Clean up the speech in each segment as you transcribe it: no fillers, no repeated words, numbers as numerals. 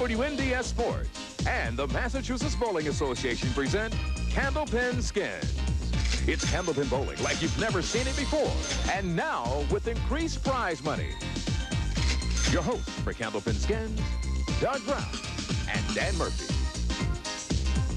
WNDS Sports and the Massachusetts Bowling Association present Candlepin Skins. It's Candlepin bowling like you've never seen it before, and now with increased prize money. Your hosts for Candlepin Skins, Doug Brown and Dan Murphy.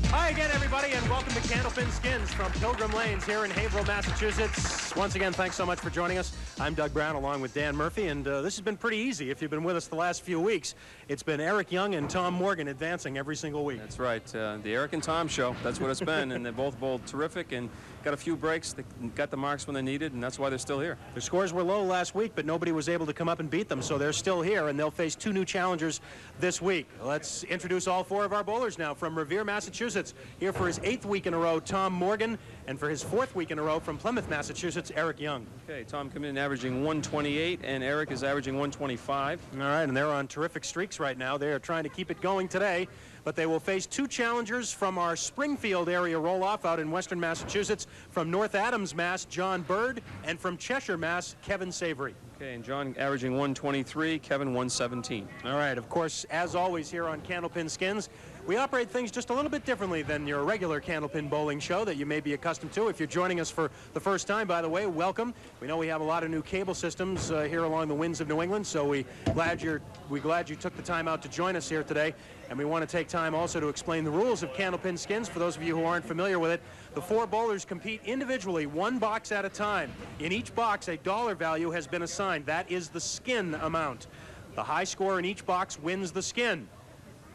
Hi again, everybody, and welcome to Candlepin Skins from Pilgrim Lanes here in Haverhill, Massachusetts. Once again, thanks so much for joining us. I'm Doug Brown along with Dan Murphy, and this has been pretty easy if you've been with us the last few weeks. It's been Eric Young and Tom Morgan advancing every single week. That's right. The Eric and Tom show. That's what it's been, and they both bowled terrific and got a few breaks. They got the marks when they needed, and that's why they're still here. Their scores were low last week, but nobody was able to come up and beat them, so they're still here, and they'll face two new challengers this week. Let's introduce all four of our bowlers now. From Revere, Massachusetts, here for his 8th week in a row, Tom Morgan, and for his 4th week in a row from Plymouth, Massachusetts, Eric Young. Okay, Tom coming in averaging 128, and Eric is averaging 125. All right, and they're on terrific streaks right now. They are trying to keep it going today, but they will face two challengers from our Springfield area roll-off out in western Massachusetts. From North Adams, Mass, John Bird, and from Cheshire, Mass, Kevin Savary. Okay, and John averaging 123, Kevin 117. All right, of course, as always here on Candlepin Skins, we operate things just a little bit differently than your regular Candlepin bowling show that you may be accustomed to. If you're joining us for the first time, by the way, welcome. We know we have a lot of new cable systems here along the winds of New England, so we're glad you took the time out to join us here today. And we want to take time also to explain the rules of Candlepin Skins. For those of you who aren't familiar with it, the four bowlers compete individually, one box at a time. In each box, a dollar value has been assigned. That is the skin amount. The high score in each box wins the skin.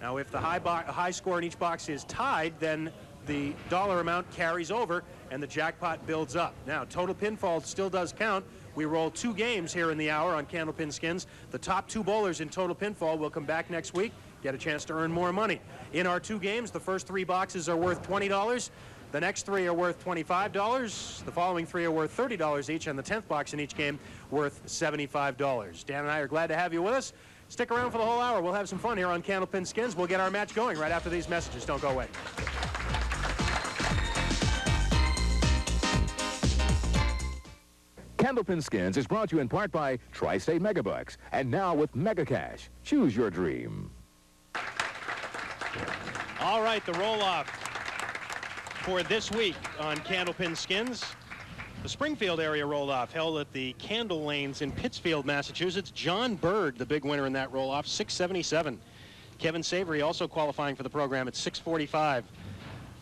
Now, if the high score in each box is tied, then the dollar amount carries over and the jackpot builds up. Now, total pinfall still does count. We roll 2 games here in the hour on Candlepin Skins. The top 2 bowlers in total pinfall will come back next week, get a chance to earn more money. In our 2 games, the first 3 boxes are worth $20. The next 3 are worth $25. The following 3 are worth $30 each, and the 10th box in each game worth $75. Dan and I are glad to have you with us. Stick around for the whole hour. We'll have some fun here on Candlepin Skins. We'll get our match going right after these messages. Don't go away. Candlepin Skins is brought to you in part by Tri-State Megabucks, and now with Mega Cash. Choose your dream. All right, the roll-off for this week on Candlepin Skins. The Springfield area roll-off held at the Candle Lanes in Pittsfield, Massachusetts. John Bird, the big winner in that roll-off, 677. Kevin Savary also qualifying for the program at 645.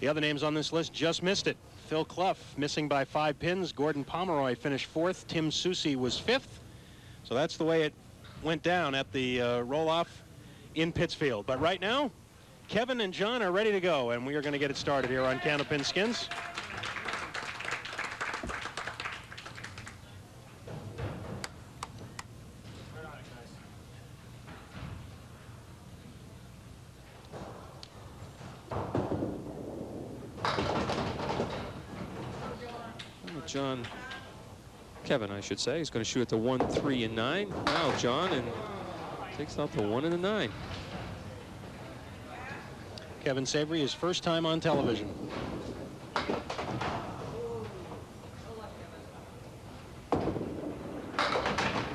The other names on this list just missed it. Phil Clough missing by 5 pins. Gordon Pomeroy finished 4th. Tim Soucy was 5th. So that's the way it went down at the roll-off in Pittsfield. But right now, Kevin and John are ready to go, and we are going to get it started here on Candlepin Skins. Kevin, I should say, is going to shoot at the 1, 3, and 9. Now John and takes out the 1 and the 9. Kevin Savary, his first time on television.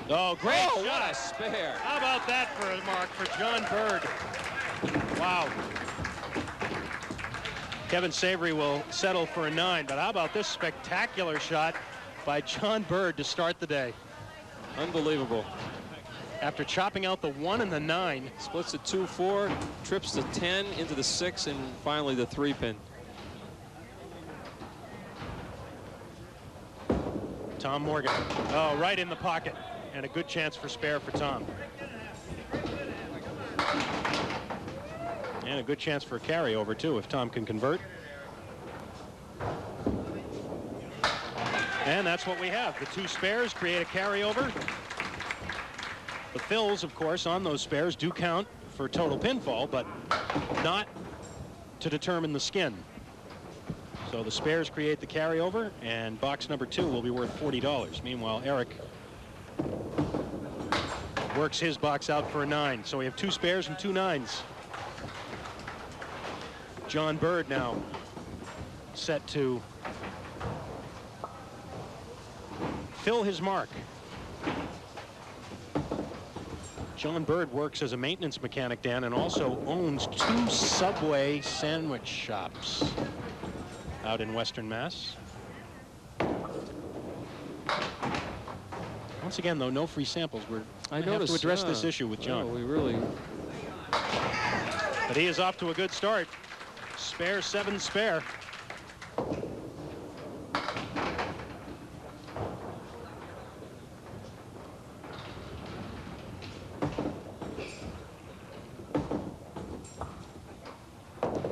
Oh, great shot. What a spare. How about that for a mark for John Bird? Wow. Kevin Savary will settle for a 9, but how about this spectacular shot by John Bird to start the day? Unbelievable. After chopping out the 1 and the 9. Splits the 2-4, trips the 10 into the 6, and finally the 3-pin. Tom Morgan. Oh, right in the pocket. And a good chance for spare for Tom. And a good chance for a carryover, too, if Tom can convert. And that's what we have. The 2 spares create a carryover. The fills, of course, on those spares do count for total pinfall, but not to determine the skin. So the spares create the carryover, and box number 2 will be worth $40. Meanwhile, Eric works his box out for a 9. So we have 2 spares and 2 9s. John Bird now set to fill his mark. John Bird works as a maintenance mechanic, Dan, and also owns 2 Subway sandwich shops out in Western Mass. Once again, though, no free samples. I have to address this issue with John. Oh, we really. But he is off to a good start. Spare 7 spare.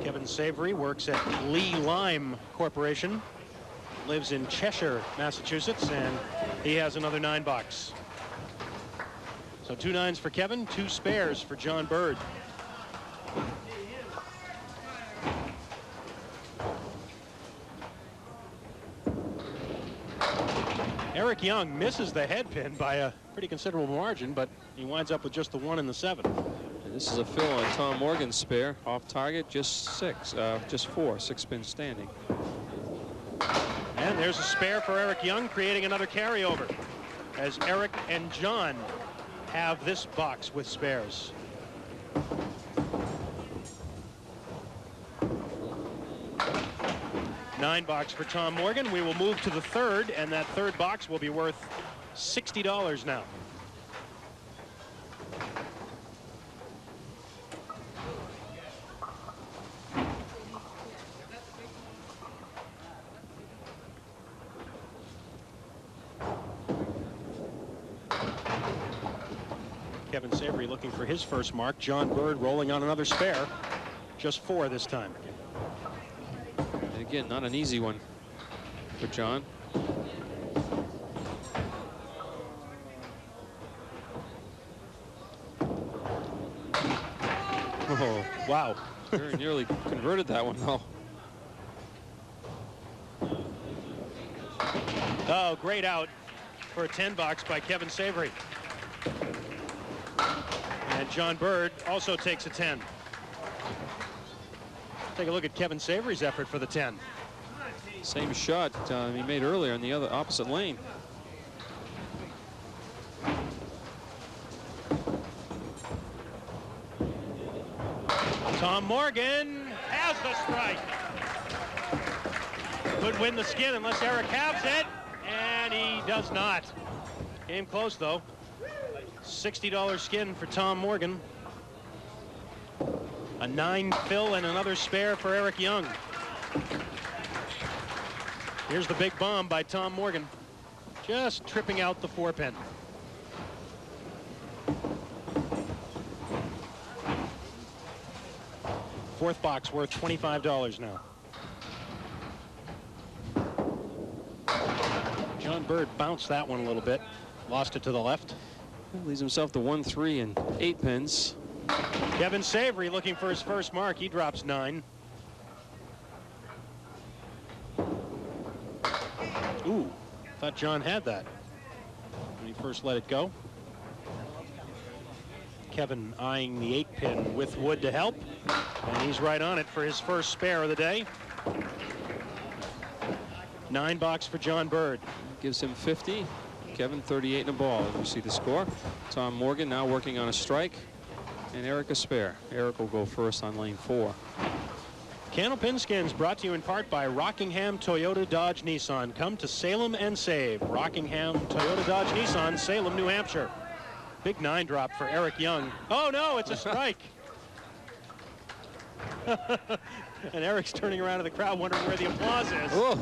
Kevin Savary works at Lee Lime Corporation, lives in Cheshire, Massachusetts, and he has another 9 box. So 2 9s for Kevin, 2 spares for John Bird. Eric Young misses the head pin by a pretty considerable margin, but he winds up with just the 1 and the 7. And this is a fill on Tom Morgan's spare. Off target, just 4, 6 spin standing. And there's a spare for Eric Young, creating another carryover, as Eric and John have this box with spares. $9 box for Tom Morgan. We will move to the 3rd, and that 3rd box will be worth $60 now. Kevin Savary looking for his first mark. John Bird rolling on another spare. Just 4 this time. And again, not an easy one for John. Oh, wow. Very nearly converted that one, though. Oh, great out for a 10 box by Kevin Savary. And John Bird also takes a 10. Take a look at Kevin Savary's effort for the 10. Same shot he made earlier in the other opposite lane. Tom Morgan has the strike. Could win the skin unless Eric halves it, and he does not. Came close, though. $60 skin for Tom Morgan. A 9 fill and another spare for Eric Young. Here's the big bomb by Tom Morgan, just tripping out the 4-pin. Fourth box worth $25 now. John Bird bounced that one a little bit, lost it to the left. Leaves himself to 1, 3, and 8 pins. Kevin Savary looking for his first mark. He drops 9. Ooh, thought John had that when he first let it go. Kevin eyeing the 8-pin with wood to help, and he's right on it for his first spare of the day. 9 box for John Bird. Gives him 50. Kevin 38 and a ball. You see the score. Tom Morgan now working on a strike, and Eric a spare. Eric will go first on lane 4. Candlepin Skins brought to you in part by Rockingham Toyota Dodge Nissan. Come to Salem and save. Rockingham Toyota Dodge Nissan, Salem, New Hampshire. Big 9 drop for Eric Young. Oh no, it's a strike. And Eric's turning around to the crowd wondering where the applause is. Oh.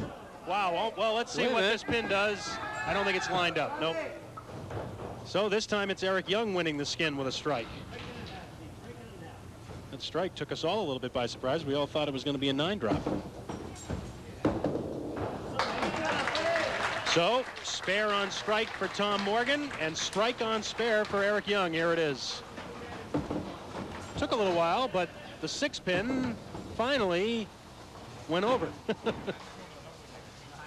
Wow, well, let's see what this pin does. I don't think it's lined up, nope. So this time it's Eric Young winning the skin with a strike. That strike took us all a little bit by surprise. We all thought it was going to be a 9 drop. So spare on strike for Tom Morgan and strike on spare for Eric Young. Here it is. Took a little while, but the 6-pin finally went over.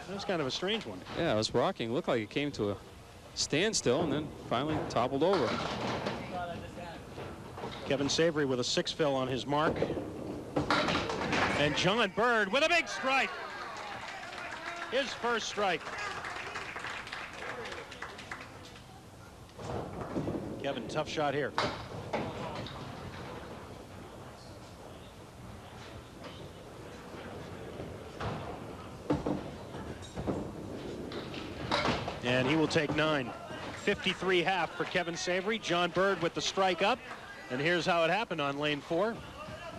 That was kind of a strange one. Yeah, it was rocking. Looked like it came to a standstill and then finally toppled over. Kevin Savary with a 6 fill on his mark. And John Bird with a big strike. His first strike. Kevin, tough shot here. And he will take 9. 53.5 for Kevin Savary. John Bird with the strike up. And here's how it happened on lane 4.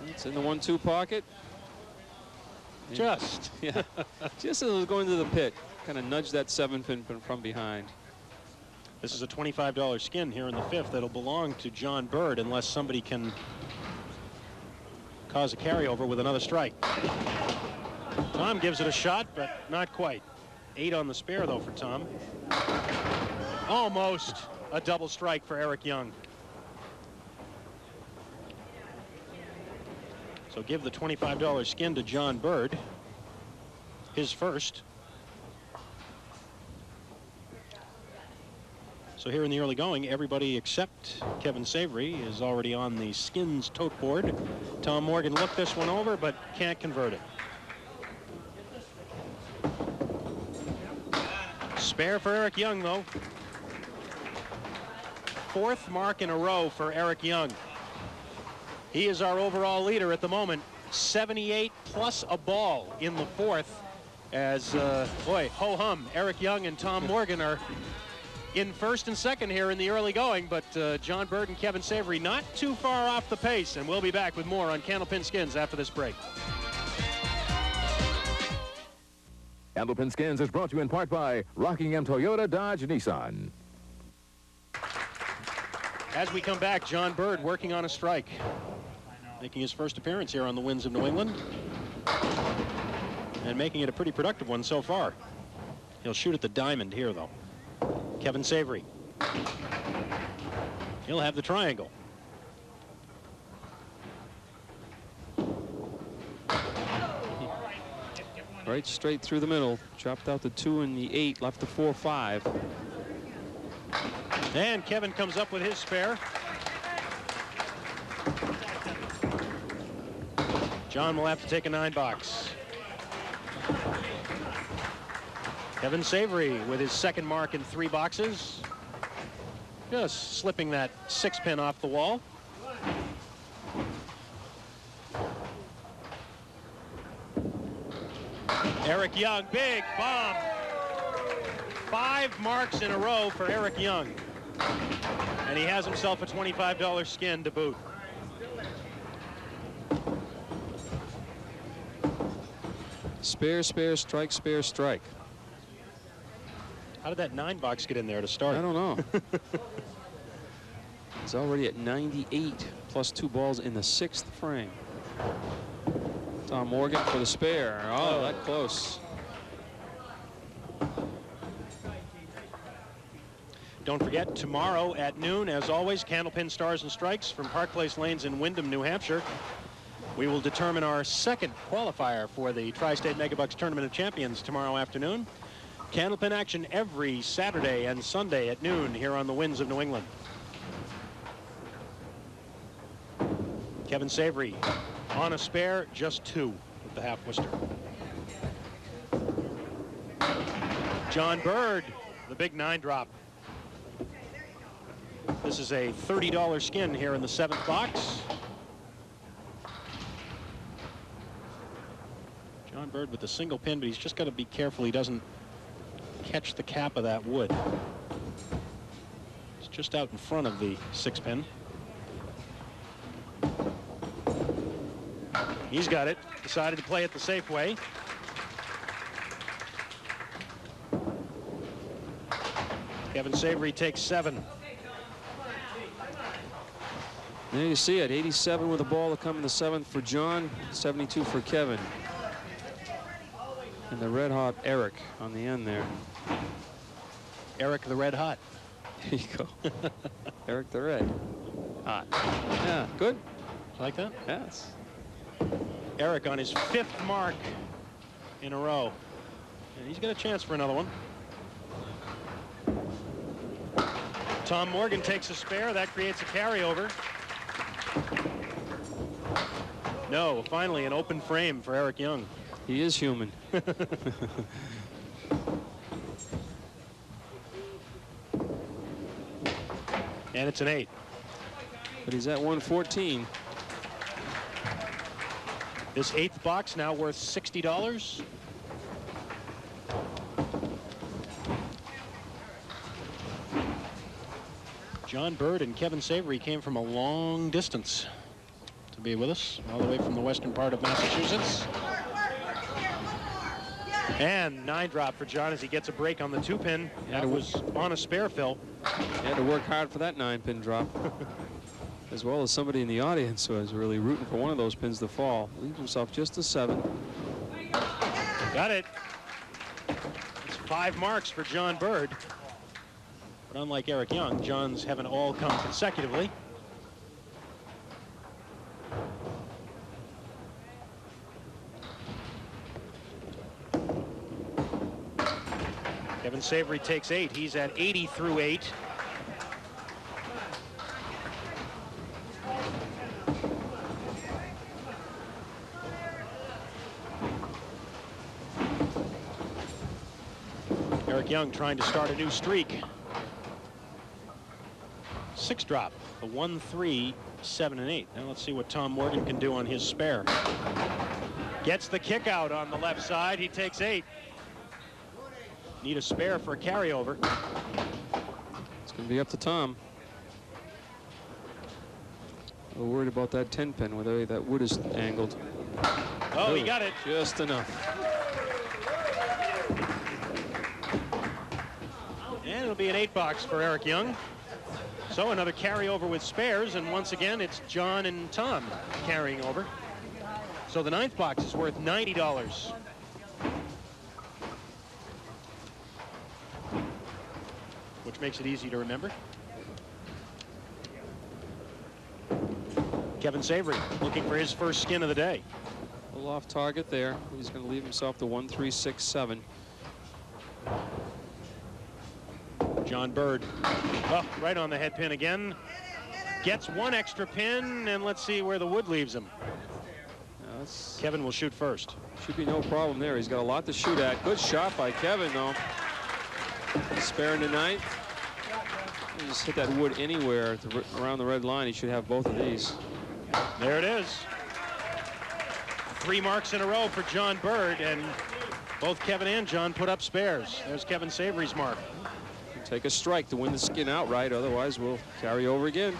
It's in the 1-2 pocket. Just. Yeah. Just as it was going to the pit. Kind of nudged that 7-pin from behind. This is a $25 skin here in the 5th that'll belong to John Bird unless somebody can cause a carryover with another strike. Tom gives it a shot, but not quite. 8 on the spare, though, for Tom. Almost a double strike for Eric Young. So give the $25 skin to John Bird. His first. So here in the early going, everybody except Kevin Savary is already on the skins tote board. Tom Morgan looked this one over, but can't convert it. Spare for Eric Young, though. 4th mark in a row for Eric Young. He is our overall leader at the moment. 78 plus a ball in the 4th. As, boy, ho-hum, Eric Young and Tom Morgan are in 1st and 2nd here in the early going, but John Bird and Kevin Savary not too far off the pace, and we'll be back with more on Candlepin Skins after this break. Candlepin Skins is brought to you in part by Rockingham Toyota Dodge Nissan. As we come back, John Bird working on a strike, making his first appearance here on the Winds of New England, and making it a pretty productive one so far. He'll shoot at the diamond here, though. Kevin Savary. He'll have the triangle. Right straight through the middle. Chopped out the 2 and the 8, left the 4-5. And Kevin comes up with his spare. John will have to take a 9-box. Kevin Savary with his 2nd mark in 3 boxes. Just slipping that 6-pin off the wall. Eric Young, big bomb. 5 marks in a row for Eric Young. And he has himself a $25 skin to boot. Spare, spare, strike, spare, strike. How did that 9-box get in there to start? I don't know. It's already at 98 plus 2 balls in the 6th frame. Tom Morgan for the spare. Oh, that close. Don't forget, tomorrow at noon, as always, Candlepin Stars and Strikes from Park Place Lanes in Windham, New Hampshire. We will determine our 2nd qualifier for the Tri-State Megabucks Tournament of Champions tomorrow afternoon. Candlepin action every Saturday and Sunday at noon here on the Winds of New England. Kevin Savary on a spare, just 2 with the half Worcester. John Bird, the big 9-drop. This is a $30 skin here in the 7th box. John Bird with the single pin, but he's just got to be careful he doesn't catch the cap of that wood. It's just out in front of the 6-pin. He's got it. Decided to play it the safe way. Kevin Savary takes 7. There you see it. 87 with a ball to come in the 7th for John. 72 for Kevin. And the red hot Eric on the end there. Eric the Red Hot. There you go. Eric the Red Hot. Yeah, good. Like that? Yes. Eric on his 5th mark in a row. And he's got a chance for another one. Tom Morgan takes a spare. That creates a carryover. No, finally an open frame for Eric Young. He is human. And it's an 8. But he's at 114. This 8th box now worth $60. John Bird and Kevin Savary came from a long distance to be with us, all the way from the western part of Massachusetts. And 9-drop for John as he gets a break on the 2-pin. That was on a spare, Phil. He had to work hard for that 9-pin drop. As well as somebody in the audience who was really rooting for one of those pins to fall. Leaves himself just a 7. Got it. It's 5 marks for John Bird. But unlike Eric Young, John's haven't all come consecutively. Kevin Savary takes 8. He's at 80 through 8. Eric Young trying to start a new streak. 6-drop, a 1, 3, 7, and 8. Now let's see what Tom Morgan can do on his spare. Gets the kick out on the left side. He takes 8. Need a spare for a carryover. It's going to be up to Tom. A little worried about that 10-pin where that wood is angled. Oh, he got it. Just enough. And it'll be an 8-box for Eric Young. So another carryover with spares, and once again it's John and Tom carrying over. So the 9th box is worth $90. Which makes it easy to remember. Kevin Savary looking for his first skin of the day. A little off target there. He's going to leave himself to 1, 3, 6, 7. John Bird, oh, right on the head pin again. Gets 1 extra pin, and let's see where the wood leaves him. Kevin will shoot first. Should be no problem there. He's got a lot to shoot at. Good shot by Kevin, though. Spare in the 9th. You just hit that wood anywhere around the red line. He should have both of these. There it is. 3 marks in a row for John Bird, and both Kevin and John put up spares. There's Kevin Savary's mark. Take a strike to win the skin outright, otherwise we'll carry over again.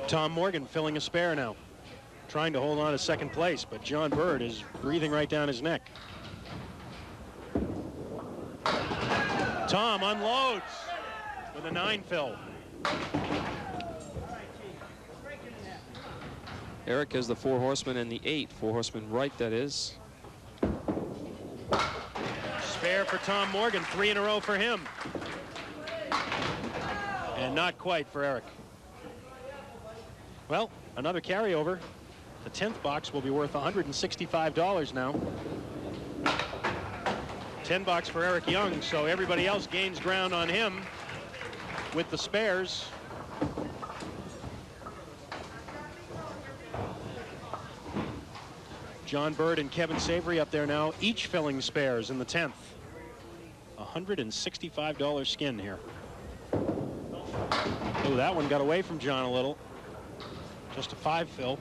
Tom Morgan filling a spare now, trying to hold on to 2nd place, but John Bird is breathing right down his neck. Tom unloads with a 9 fill. Eric has the 4 horsemen and the 8. 4 horsemen right, that is. Spare for Tom Morgan, 3 in a row for him. And not quite for Eric. Well, another carryover. The 10th box will be worth $165 now. 10 box for Eric Young, so everybody else gains ground on him with the spares. John Bird and Kevin Savary up there now, each filling spares in the 10th. $165 skin here. Oh, that one got away from John a little. Just a 5 fill.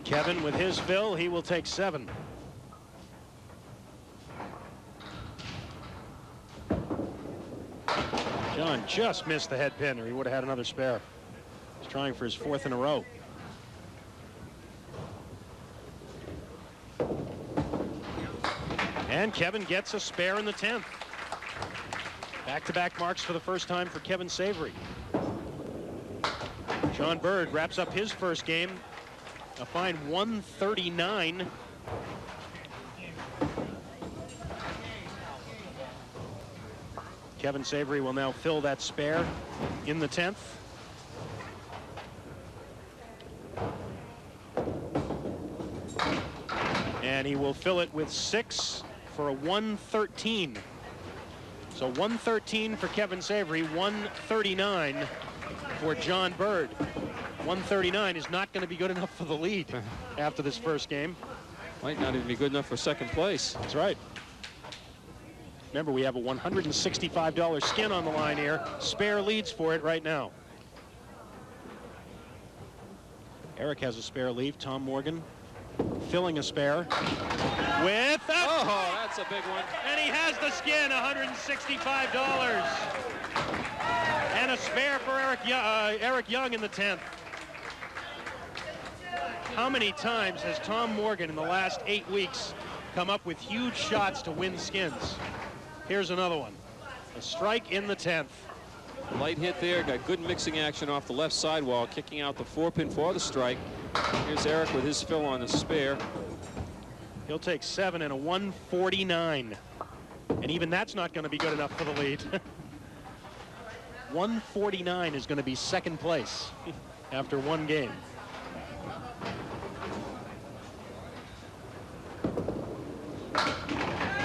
Kevin with his fill, he will take 7. John just missed the head pin, or he would have had another spare. He's trying for his 4th in a row. And Kevin gets a spare in the 10th. Back-to-back marks for the first time for Kevin Savary. John Bird wraps up his first game. A fine 139. Kevin Savary will now fill that spare in the 10th. And he will fill it with 6 for a 113. So 113 for Kevin Savary, 139 for John Bird. 139 is not going to be good enough for the lead after this first game. Might not even be good enough for 2nd place. That's right. Remember, we have a $165 skin on the line here. Spare leads for it right now. Eric has a spare leave. Tom Morgan filling a spare with a... Oh, that's a big one. And he has the skin, $165. And a spare for Eric Young in the 10th. How many times has Tom Morgan in the last 8 weeks come up with huge shots to win skins? Here's another one. A strike in the 10th. Light hit there, got good mixing action off the left sidewall, kicking out the 4-pin for the strike. Here's Eric with his fill on the spare. He'll take 7 and a 149. And even that's not going to be good enough for the lead. 149 is going to be second place after one game.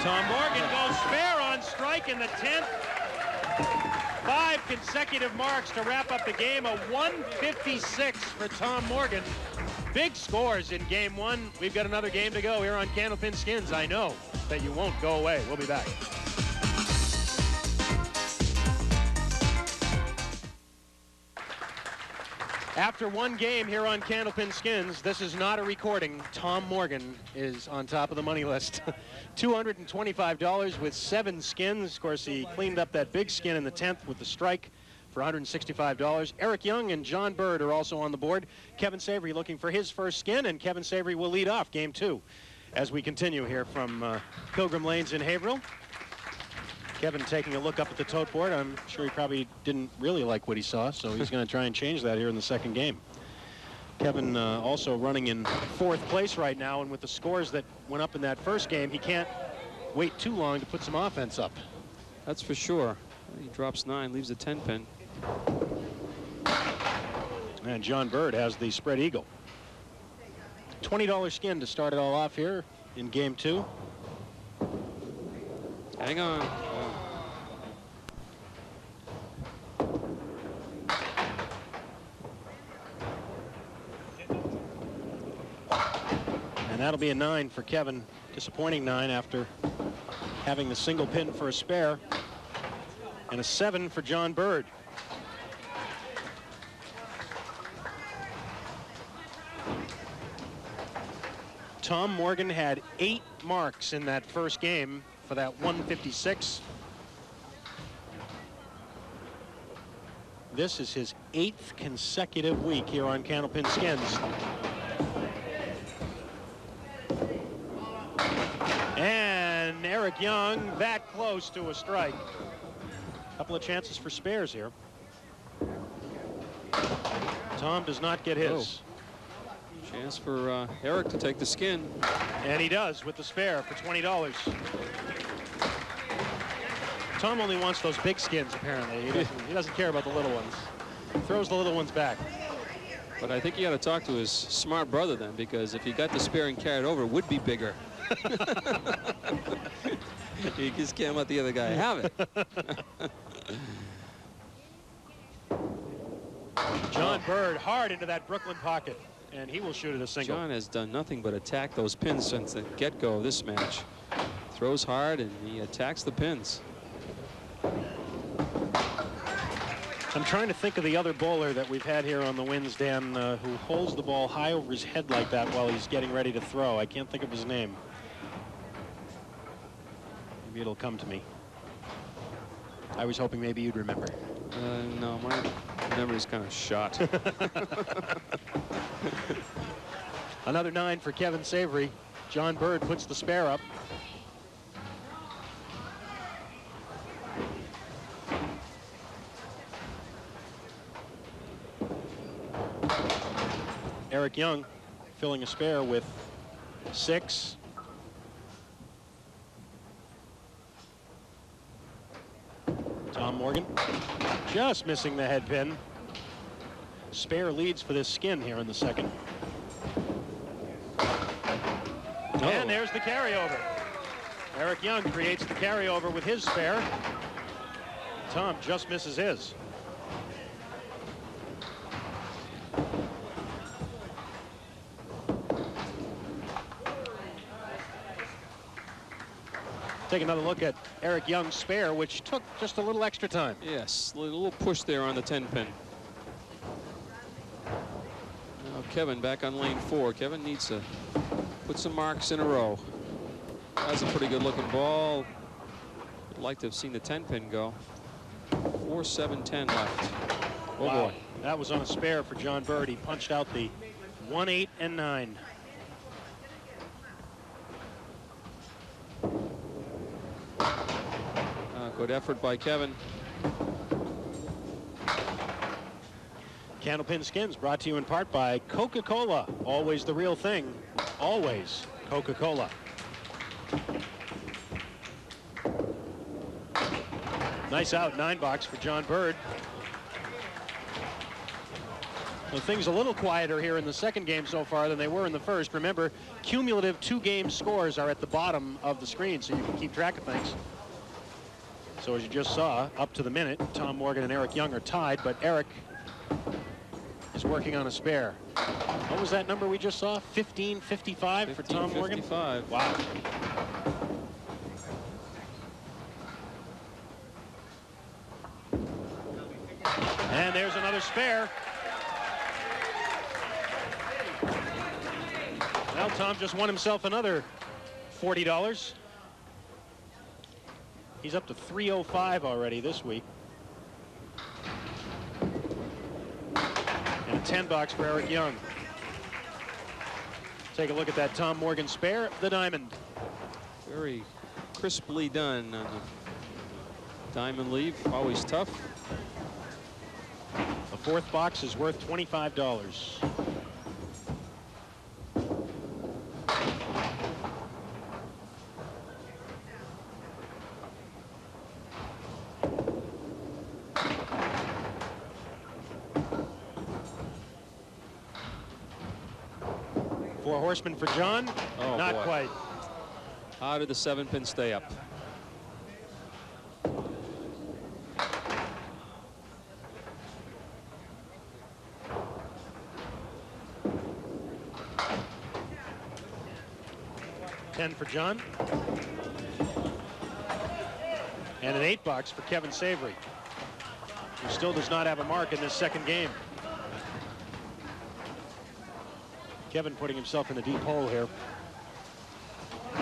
Tom Morgan goes spare on strike in the 10th. 5 consecutive marks to wrap up the game. A 156 for Tom Morgan. Big scores in game 1. We've got another game to go here on Candlepin Skins. I know that you won't go away. We'll be back. After one game here on Candlepin Skins, this is not a recording. Tom Morgan is on top of the money list. $225 with 7 skins. Of course, he cleaned up that big skin in the 10th with the strike for $165. Eric Young and John Bird are also on the board. Kevin Savary looking for his first skin, and Kevin Savary will lead off game 2 as we continue here from Pilgrim Lanes in Haverhill. Kevin taking a look up at the tote board. I'm sure he probably didn't really like what he saw, so he's going to try and change that here in the second game. Kevin also running in 4th place right now, and with the scores that went up in that first game, he can't wait too long to put some offense up. That's for sure. He drops 9, leaves a 10-pin. And John Bird has the spread eagle. $20 skin to start it all off here in game 2. Hang on. And that'll be a 9 for Kevin. Disappointing 9 after having the single pin for a spare. And a 7 for John Bird. Tom Morgan had 8 marks in that first game for that 156. This is his 8th consecutive week here on Candlepin Skins. And Eric Young that close to a strike. Couple of chances for spares here. Tom does not get his. Chance for Eric to take the skin. And he does with the spare for $20. Tom only wants those big skins, apparently. He doesn't care about the little ones. He throws the little ones back. But I think you got to talk to his smart brother then, because if he got the spare and carried over, it would be bigger. He just can't let the other guy have it. John Bird hard into that Brooklyn pocket, and he will shoot at a single. John has done nothing but attack those pins since the get-go of this match. Throws hard, and he attacks the pins. I'm trying to think of the other bowler that we've had here on the wins, Dan, who holds the ball high over his head like that while he's getting ready to throw. I can't think of his name. Maybe it'll come to me. I was hoping maybe you'd remember. No, my memory's kind of shot. Another 9 for Kevin Savary. John Bird puts the spare up. Eric Young filling a spare with 6. Tom Morgan just missing the head pin. Spare leads for this skin here in the second. And there's the carryover. Eric Young creates the carryover with his spare. Tom just misses his. Take another look at Eric Young's spare, which took just a little extra time. Yes, a little push there on the 10-pin. Now Kevin back on lane 4. Kevin needs to put some marks in a row. That's a pretty good looking ball. I'd like to have seen the 10-pin go. 4-7-10 left. Oh wow. Boy. That was on a spare for John Bird. He punched out the 1, 8, and 9. Good effort by Kevin. Candlepin Skins brought to you in part by Coca-Cola. Always the real thing. Always Coca-Cola. Nice out, 9 box for John Bird. Well, things a little quieter here in the second game so far than they were in the first. Remember, cumulative 2-game scores are at the bottom of the screen, so you can keep track of things. So as you just saw, up to the minute, Tom Morgan and Eric Young are tied, but Eric is working on a spare. What was that number we just saw? 15.55 for Tom Morgan? 15.55. Wow. And there's another spare. Well, Tom just won himself another $40. He's up to 305 already this week. And a 10 box for Eric Young. Take a look at that Tom Morgan spare, the diamond. Very crisply done on the diamond leave. Always tough. The 4th box is worth $25. Four horsemen for John. Oh, not boy. quite. How did the 7-pin stay up? $10 for John. And an 8 box for Kevin Savary, who still does not have a mark in this second game. Kevin putting himself in a deep hole here.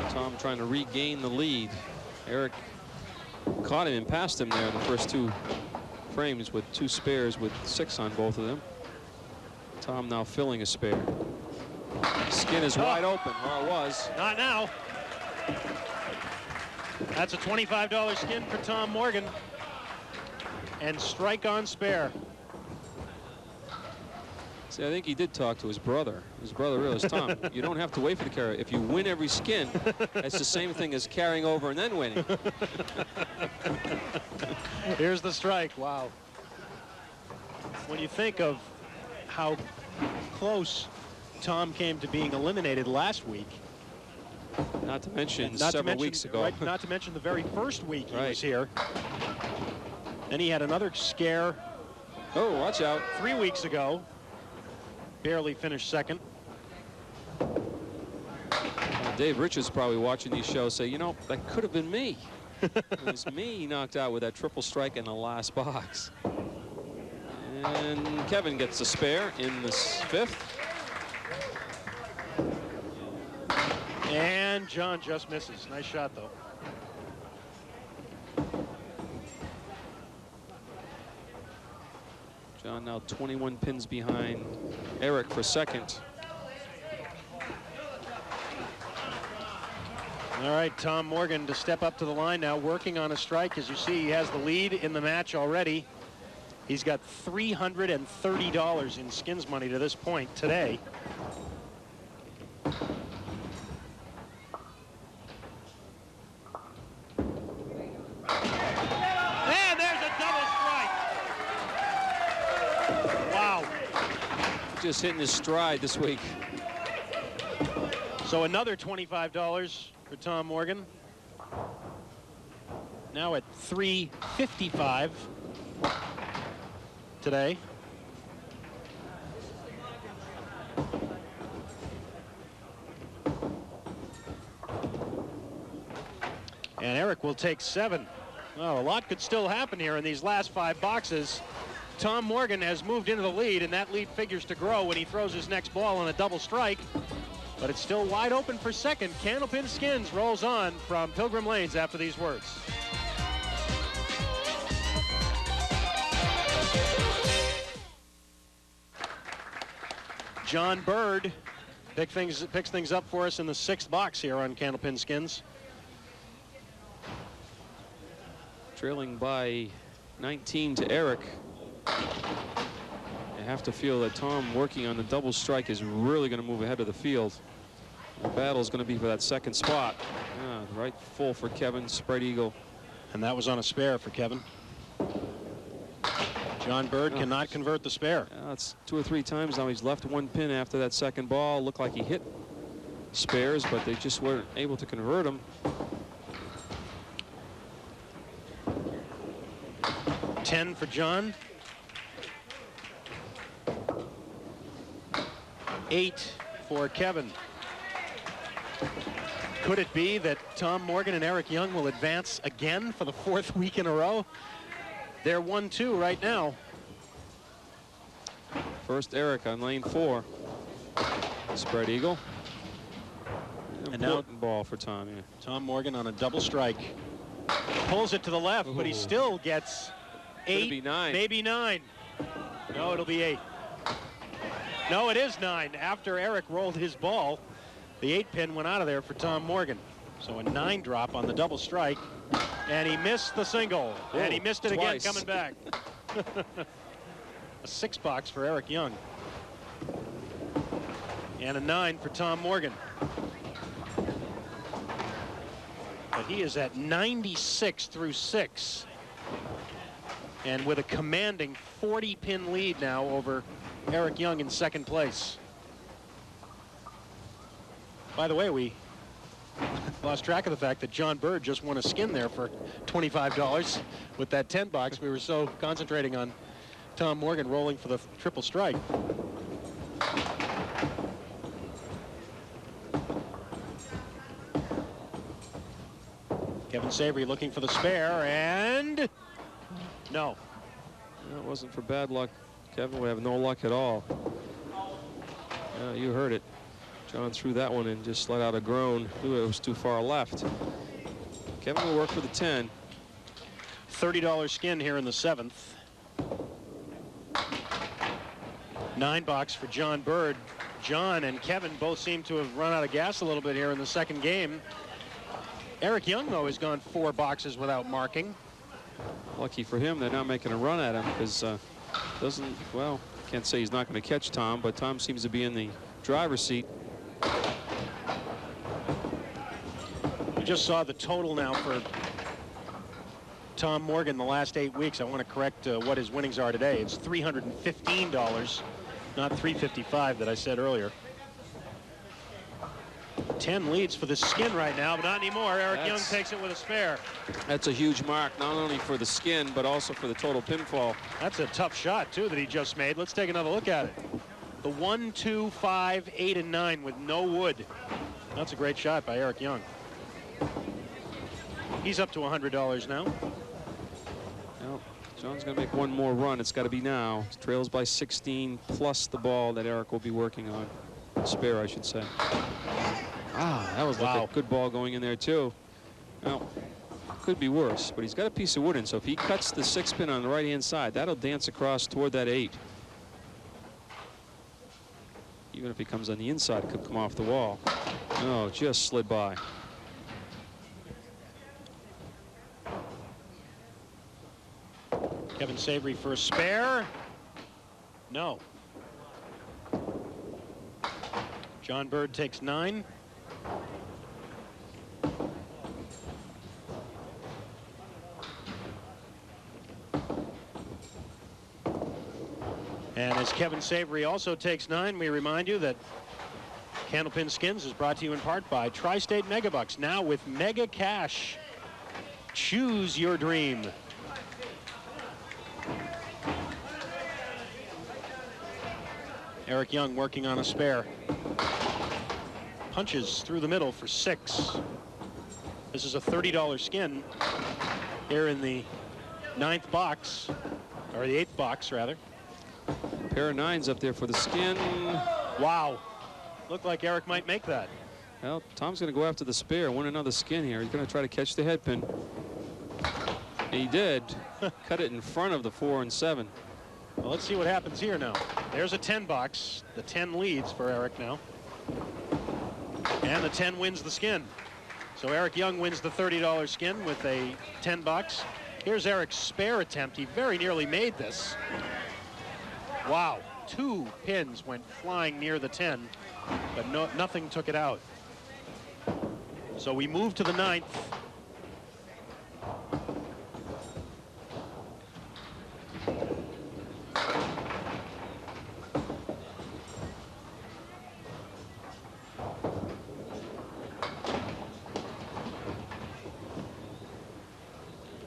Tom trying to regain the lead. Eric caught him and passed him there in the first 2 frames with 2 spares with 6 on both of them. Tom now filling a spare. Skin is wide open, or it was. Not now. That's a $25 skin for Tom Morgan. And strike on spare. See, I think he did talk to his brother. His brother realized, Tom, you don't have to wait for the carry. If you win every skin, it's the same thing as carrying over and then winning. Here's the strike. Wow. When you think of how close Tom came to being eliminated last week. Not to mention several weeks ago. Right, not to mention the very first week he Right. was here. Then he had another scare. Oh, watch out. 3 weeks ago. Barely finished second. Dave Richards probably watching these shows say, you know, that could have been me. It was me he knocked out with that triple strike in the last box. And Kevin gets the spare in the 5th. And John just misses. Nice shot, though. John now 21 pins behind Eric for second. All right, Tom Morgan to step up to the line now, working on a strike. As you see, he has the lead in the match already. He's got $330 in skins money to this point today. And there's a double strike. Wow. Just hitting his stride this week. So another $25 for Tom Morgan. Now at $355 today. And Eric will take 7. Well, a lot could still happen here in these last 5 boxes. Tom Morgan has moved into the lead, and that lead figures to grow when he throws his next ball on a double strike. But it's still wide open for second. Candlepin Skins rolls on from Pilgrim Lanes after these words. John Bird picks things up for us in the 6th box here on Candlepin Skins. Trailing by 19 to Eric. You have to feel that Tom working on the double strike is really going to move ahead of the field. The battle is going to be for that 2nd spot. Right full for Kevin, spread eagle. And that was on a spare for Kevin. John Bird cannot convert the spare. It's 2 or 3 times now he's left 1 pin after that 2nd ball. Looked like he hit spares, but they just weren't able to convert them. 10 for John. 8 for Kevin. Could it be that Tom Morgan and Eric Young will advance again for the 4th week in a row? They're 1-2 right now. First Eric on lane 4. Spread eagle. And now ball for Tom. Yeah. Tom Morgan on a double strike. Pulls it to the left, but he still gets 8, be 9. Maybe 9. No, it'll be 8. No, it is 9. After Eric rolled his ball, the 8 pin went out of there for Tom Morgan. So a 9 drop on the double strike, and he missed the single. And he missed it twice. again coming back. A 6 box for Eric Young. And a 9 for Tom Morgan. But he is at 96 through 6. And with a commanding 40-pin lead now over Eric Young in 2nd place. By the way, we lost track of the fact that John Bird just won a skin there for $25 with that 10 box. We were so concentrating on Tom Morgan rolling for the triple strike. Kevin Savary looking for the spare, and no. That wasn't for bad luck. Kevin would have no luck at all. You heard it. John threw that one and just let out a groan. Knew it was too far left. Kevin will work for the 10. $30 skin here in the 7th. 9 box for John Bird. John and Kevin both seem to have run out of gas a little bit here in the 2nd game. Eric Young, though, has gone 4 boxes without marking. Lucky for him, they're not making a run at him because well, can't say he's not going to catch Tom, but Tom seems to be in the driver's seat. We just saw the total now for Tom Morgan the last 8 weeks. I want to correct what his winnings are today. It's $315, not $355 that I said earlier. 10 leads for the skin right now, but not anymore. Eric Young takes it with a spare. That's a huge mark, not only for the skin, but also for the total pinfall. That's a tough shot, too, that he just made. Let's take another look at it. The 1, 2, 5, 8, and 9 with no wood. That's a great shot by Eric Young. He's up to $100 now. Well, John's going to make one more run. It's got to be now. He trails by 16 plus the ball that Eric will be working on. Spare, I should say. That was like a good ball going in there, too. Now, could be worse, but he's got a piece of wood in, so if he cuts the 6 pin on the right-hand side, that'll dance across toward that 8. Even if he comes on the inside, it could come off the wall. No, just slid by. Kevin Savary for a spare. No. John Bird takes 9. And as Kevin Savary also takes 9, we remind you that Candlepin Skins is brought to you in part by Tri-State Megabucks, now with Mega Cash. Choose your dream. Eric Young working on a spare. Punches through the middle for 6. This is a $30 skin here in the 9th box, or the 8th box, rather. Pair of 9s up there for the skin. Wow. Looked like Eric might make that. Well, Tom's going to go after the spare, win another skin here. He's going to try to catch the headpin. He did. Cut it in front of the 4 and 7. Well, let's see what happens here now. There's a 10 box. The 10 leads for Eric now. And the 10 wins the skin. So Eric Young wins the $30 skin with a 10 box. Here's Eric's spare attempt. He very nearly made this. Wow. 2 pins went flying near the 10, but nothing took it out. So we move to the 9th.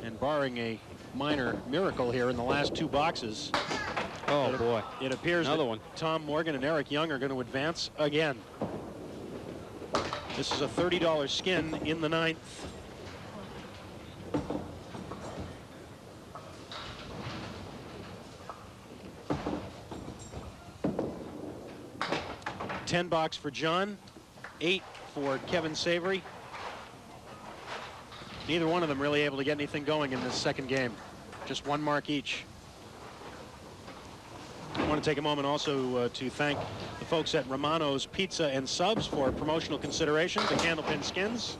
And barring a minor miracle here in the last 2 boxes, oh boy, it appears another that one. Tom Morgan and Eric Young are going to advance again. This is a $30 skin in the 9th. $10 box for John, 8 for Kevin Savary. Neither one of them really able to get anything going in this second game. Just 1 mark each. I want to take a moment also to thank the folks at Romano's Pizza and Subs for promotional consideration to Candlepin Skins.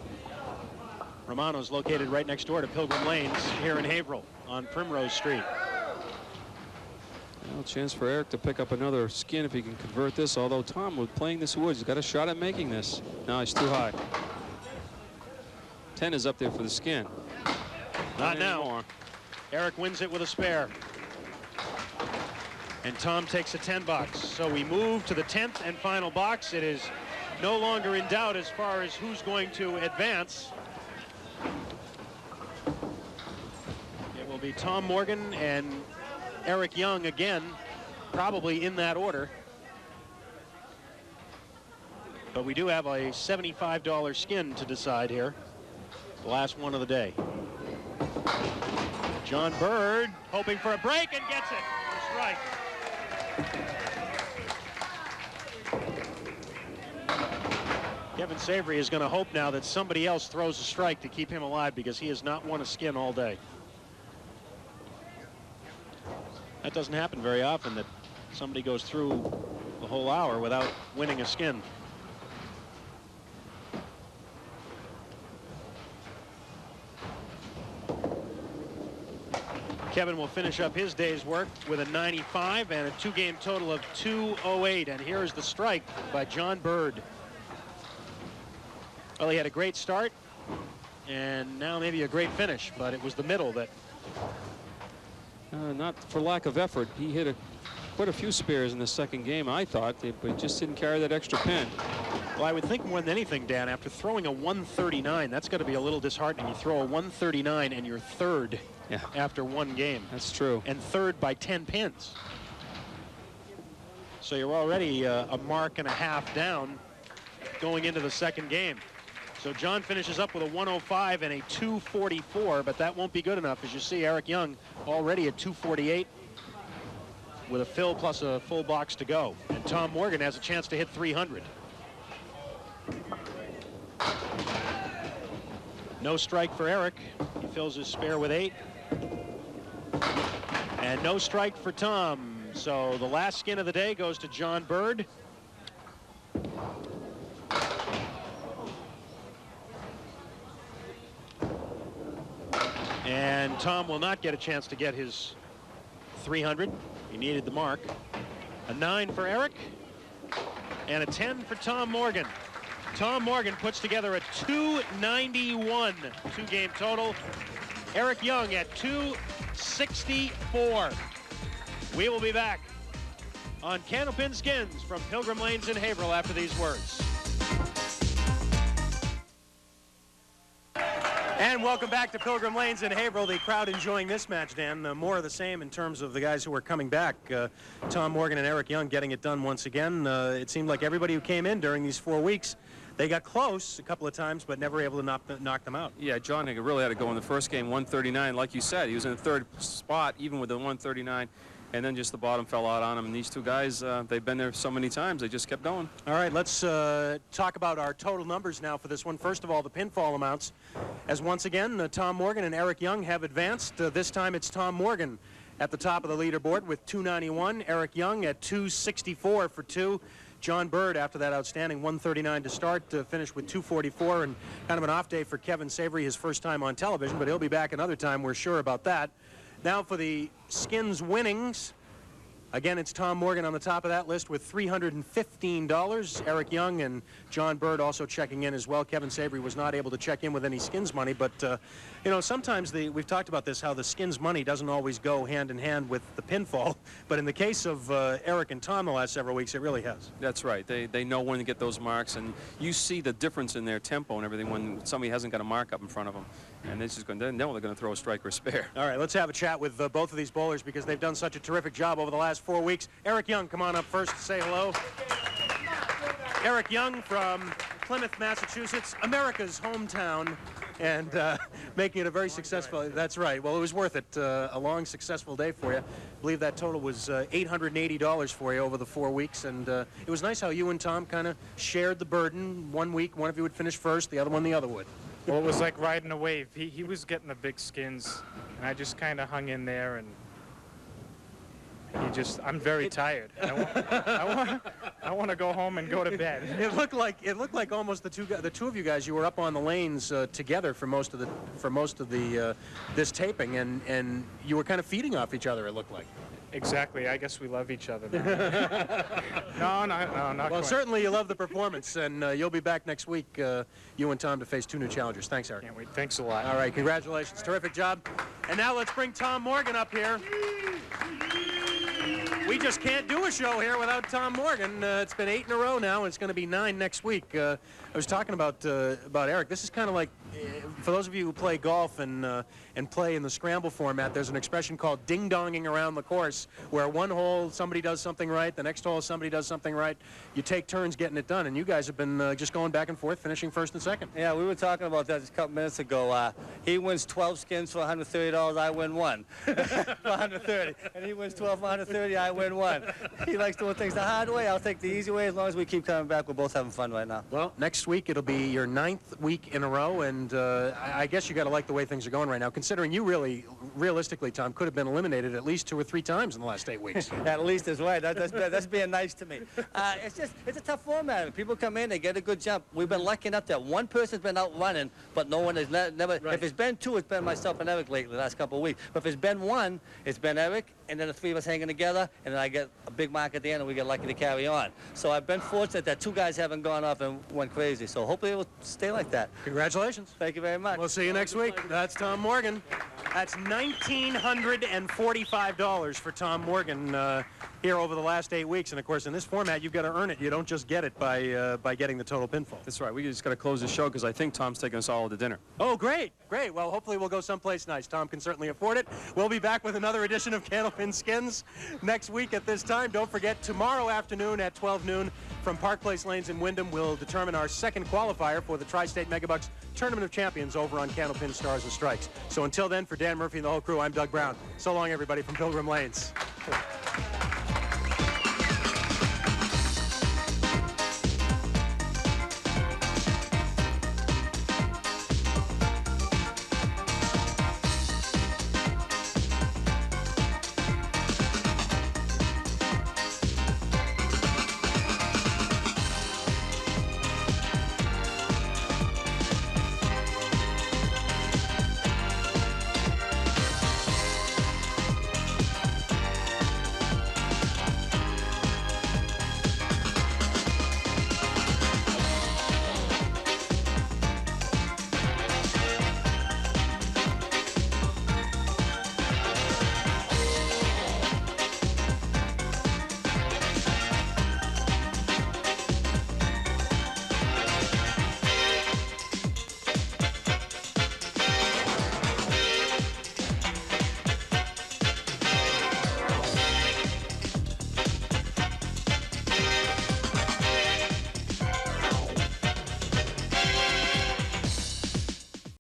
Romano's located right next door to Pilgrim Lanes here in Haverhill on Primrose Street. Well, chance for Eric to pick up another skin if he can convert this, although Tom, with playing this woods, he's got a shot at making this. No, he's too high. 10 is up there for the skin. Not now. Anymore. Eric wins it with a spare. And Tom takes a 10 box. So we move to the 10th and final box. It is no longer in doubt as far as who's going to advance. It will be Tom Morgan and Eric Young again, probably in that order. But we do have a $75 skin to decide here. The last one of the day. John Bird hoping for a break and gets it. That's right. Kevin Savary is going to hope now that somebody else throws a strike to keep him alive, because he has not won a skin all day. That doesn't happen very often, that somebody goes through the whole hour without winning a skin. Kevin will finish up his day's work with a 95 and a 2-game total of 208. And here's the strike by John Bird. Well, he had a great start and now maybe a great finish, but it was the middle that... Not for lack of effort. He hit quite a few spares in the second game, I thought, but he just didn't carry that extra pin. Well, I would think more than anything, Dan, after throwing a 139, that's got to be a little disheartening. You throw a 139 and you're third after 1 game. That's true. And third by 10 pins. So you're already a mark and a half down going into the second game. So John finishes up with a 105 and a 244, but that won't be good enough. As you see, Eric Young already at 248 with a fill plus a full box to go. And Tom Morgan has a chance to hit 300. No strike for Eric. He fills his spare with 8. And no strike for Tom. So the last skin of the day goes to John Bird. And Tom will not get a chance to get his 300. He needed the mark. A 9 for Eric and a 10 for Tom Morgan. Tom Morgan puts together a 291 2-game total. Eric Young at 264. We will be back on Candlepin Skins from Pilgrim Lanes in Haverhill after these words. And welcome back to Pilgrim Lanes in Haverhill. The crowd enjoying this match, Dan. More of the same in terms of the guys who are coming back. Tom Morgan and Eric Young getting it done once again. It seemed like everybody who came in during these 4 weeks they got close a couple of times, but never able to knock them out. Yeah, John really had to go in the first game, 139. Like you said, he was in the third spot, even with the 139. And then just the bottom fell out on him. And these two guys, they've been there so many times, they just kept going. All right, let's talk about our total numbers now for this one. First of all, the pinfall amounts. As once again, Tom Morgan and Eric Young have advanced. This time it's Tom Morgan at the top of the leaderboard with 291. Eric Young at 264 for 2. John Bird, after that outstanding 139 to start, finished with 244, and kind of an off day for Kevin Savary, his first time on television, but he'll be back another time, we're sure about that. Now for the Skins winnings. Again, it's Tom Morgan on the top of that list with $315. Eric Young and John Bird also checking in as well. Kevin Savary was not able to check in with any Skins money, but you know, sometimes we've talked about this, how the Skins money doesn't always go hand in hand with the pinfall, but in the case of Eric and Tom the last several weeks, it really has. That's right. They know when to get those marks, and you see the difference in their tempo and everything when somebody hasn't got a mark up in front of them. And they're just going to know they're going to throw a strike or a spare. All right, let's have a chat with both of these bowlers because they've done such a terrific job over the last 4 weeks. Eric Young, come on up first to say hello. Eric Young from Plymouth, Massachusetts, America's hometown, and making it a very successful. That's right. Well, it was worth it. A long, successful day for you. I believe that total was $880 for you over the 4 weeks, and it was nice how you and Tom kind of shared the burden. 1 week, one of you would finish first, the other one the other would. Well, it was like riding a wave. He was getting the big skins, and I just kind of hung in there, and I'm very tired. I want to go home and go to bed. It looked like almost the two of you guys. You were up on the lanes together for most of the this taping, and you were kind of feeding off each other. It looked like. Exactly. I guess we love each other now. No, not well, quite. certainly you love the performance, and you'll be back next week, you and Tom, to face 2 new challengers. Thanks, Eric. Can't wait. Thanks a lot. All right, congratulations. Terrific job. And now let's bring Tom Morgan up here. We just can't do a show here without Tom Morgan. It's been 8 in a row now, and it's going to be 9 next week. I was talking about Eric. This is kind of like, for those of you who play golf and play in the scramble format, there's an expression called ding-donging around the course, where one hole somebody does something right, the next hole somebody does something right. You take turns getting it done, and you guys have been just going back and forth, finishing first and second. Yeah, we were talking about that just a couple minutes ago. He wins 12 skins for $130. I win 1 for $130, and he wins 12 for $130. I win 1. He likes doing things the hard way. I'll take the easy way. As long as we keep coming back, we're both having fun right now. Well, next week it'll be your 9th week in a row, and I guess you got to like the way things are going right now, considering you realistically, Tom, could have been eliminated at least 2 or 3 times in the last 8 weeks. At least is right. That's being nice to me. It's a tough format. People come in, they get a good jump. We've been lucky enough that one person's been out running, but no one has never. Right. If it's been 2, it's been myself and Eric lately, the last couple of weeks. But if it's been 1, it's been Eric, and then the 3 of us hanging together, and then I get a big mark at the end, and we get lucky to carry on. So I've been fortunate that 2 guys haven't gone off and went crazy. So hopefully it will stay like that. Congratulations. Thank you very much. We'll see you next week. That's Tom Morgan. That's $1,945 for Tom Morgan here over the last 8 weeks. And of course, in this format, you've got to earn it. You don't just get it by getting the total pinfall. That's right. We just got to close the show because I think Tom's taking us all to dinner. Oh, great. Great. Well, hopefully we'll go someplace nice. Tom can certainly afford it. We'll be back with another edition of Candlepin Skins next week at this time. Don't forget, tomorrow afternoon at 12 noon from Park Place Lanes in Wyndham, we'll determine our second qualifier for the Tri-State Megabucks Tournament of Champions over on Candlepin Stars and Strikes. So until then, for Dan Murphy and the whole crew, I'm Doug Brown. So long, everybody, from Pilgrim Lanes.